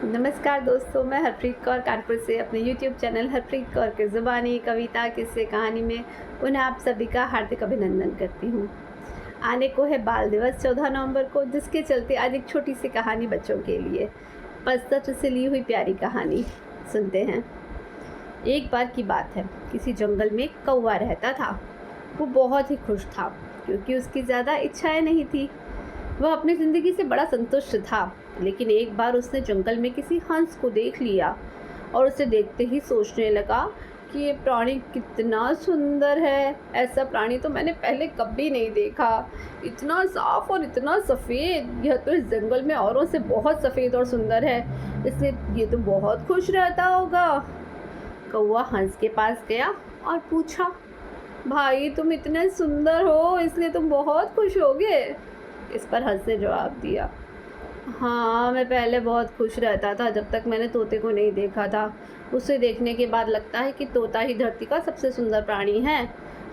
नमस्कार दोस्तों, मैं हरप्रीत कौर कानपुर से अपने YouTube चैनल हरप्रीत कौर के ज़ुबानी कविता किस्से कहानी में पुनः आप सभी का हार्दिक अभिनंदन करती हूँ। आने को है बाल दिवस 14 नवंबर को, जिसके चलते आज एक छोटी सी कहानी बच्चों के लिए पस्तक से ली हुई प्यारी कहानी सुनते हैं। एक बार की बात है, किसी जंगल में कौवा रहता था। वो बहुत ही खुश था क्योंकि उसकी ज़्यादा इच्छाएँ नहीं थी। वह अपनी ज़िंदगी से बड़ा संतुष्ट था, लेकिन एक बार उसने जंगल में किसी हंस को देख लिया और उसे देखते ही सोचने लगा कि ये प्राणी कितना सुंदर है। ऐसा प्राणी तो मैंने पहले कभी नहीं देखा। इतना साफ और इतना सफ़ेद, यह तो इस जंगल में औरों से बहुत सफ़ेद और सुंदर है, इसलिए ये तो बहुत खुश रहता होगा। कौवा हंस के पास गया और पूछा, भाई तुम इतने सुंदर हो इसलिए तुम बहुत खुश होगे। इस पर हंस ने जवाब दिया, हाँ, मैं पहले बहुत खुश रहता था जब तक मैंने तोते को नहीं देखा था। उसे देखने के बाद लगता है कि तोता ही धरती का सबसे सुंदर प्राणी है।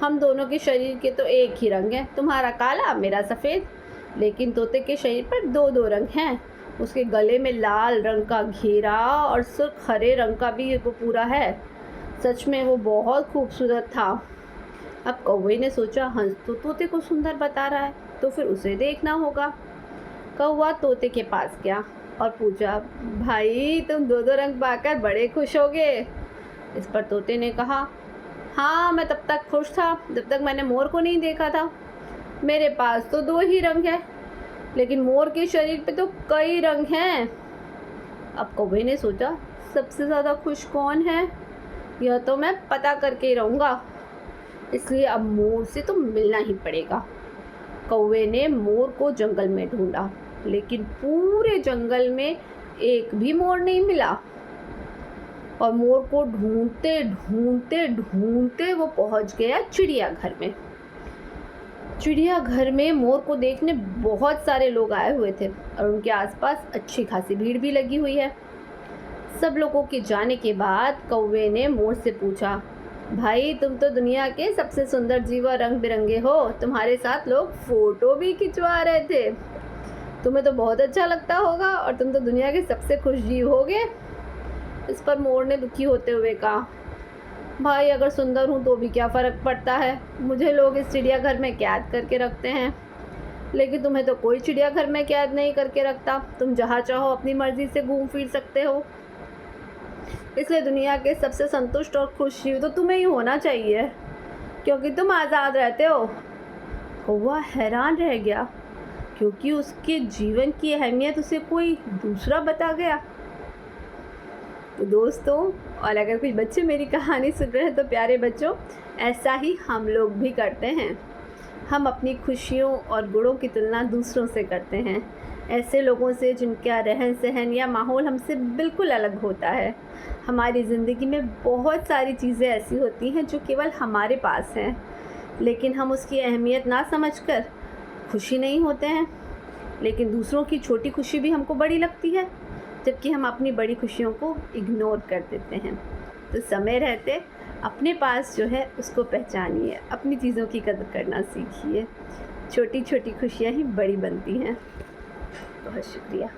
हम दोनों के शरीर के तो एक ही रंग है, तुम्हारा काला मेरा सफ़ेद, लेकिन तोते के शरीर पर दो दो रंग हैं। उसके गले में लाल रंग का घेरा और सुर्ख हरे रंग का भी वो पूरा है। सच में वो बहुत खूबसूरत था। अब कौवे ने सोचा, हंस तो तोते को सुंदर बता रहा है तो फिर उसे देखना होगा। कौवा तोते के पास गया और पूछा, भाई तुम दो दो रंग पाकर बड़े खुश होगे। इस पर तोते ने कहा, हाँ, मैं तब तक खुश था जब तक मैंने मोर को नहीं देखा था। मेरे पास तो दो ही रंग है, लेकिन मोर के शरीर पे तो कई रंग हैं। अब कौवे ने सोचा, सबसे ज़्यादा खुश कौन है, यह तो मैं पता करके ही रहूँगा। इसलिए अब मोर से तो मिलना ही पड़ेगा। कौवे ने मोर को जंगल में ढूंढा, लेकिन पूरे जंगल में एक भी मोर नहीं मिला। और मोर को ढूंढते ढूंढते ढूंढते वो पहुंच गया चिड़ियाघर में। चिड़ियाघर में मोर को देखने बहुत सारे लोग आए हुए थे और उनके आसपास अच्छी खासी भीड़ भी लगी हुई है। सब लोगों के जाने के बाद कौवे ने मोर से पूछा, भाई तुम तो दुनिया के सबसे सुंदर जीव और रंग बिरंगे हो, तुम्हारे साथ लोग फ़ोटो भी खिंचवा रहे थे। तुम्हें तो बहुत अच्छा लगता होगा और तुम तो दुनिया के सबसे खुश जीव होगे। इस पर मोर ने दुखी होते हुए कहा, भाई अगर सुंदर हूँ तो भी क्या फ़र्क पड़ता है, मुझे लोग इस चिड़ियाघर में कैद करके रखते हैं, लेकिन तुम्हें तो कोई चिड़ियाघर में कैद नहीं करके रखता। तुम जहाँ चाहो अपनी मर्ज़ी से घूम फिर सकते हो, इसलिए दुनिया के सबसे संतुष्ट और खुश जीव तो तुम्हें ही होना चाहिए, क्योंकि तुम आज़ाद रहते हो। कौवा हैरान रह गया क्योंकि उसके जीवन की अहमियत उसे कोई दूसरा बता गया। तो दोस्तों, और अगर कुछ बच्चे मेरी कहानी सुन रहे हैं तो प्यारे बच्चों, ऐसा ही हम लोग भी करते हैं। हम अपनी खुशियों और गुणों की तुलना दूसरों से करते हैं, ऐसे लोगों से जिनका रहन सहन या माहौल हमसे बिल्कुल अलग होता है। हमारी ज़िंदगी में बहुत सारी चीज़ें ऐसी होती हैं जो केवल हमारे पास हैं, लेकिन हम उसकी अहमियत ना समझकर खुशी नहीं होते हैं। लेकिन दूसरों की छोटी खुशी भी हमको बड़ी लगती है, जबकि हम अपनी बड़ी खुशियों को इग्नोर कर देते हैं। तो समय रहते अपने पास जो है उसको पहचानिए, अपनी चीज़ों की कदर करना सीखिए। छोटी छोटी खुशियाँ ही बड़ी बनती हैं। बहुत शुक्रिया।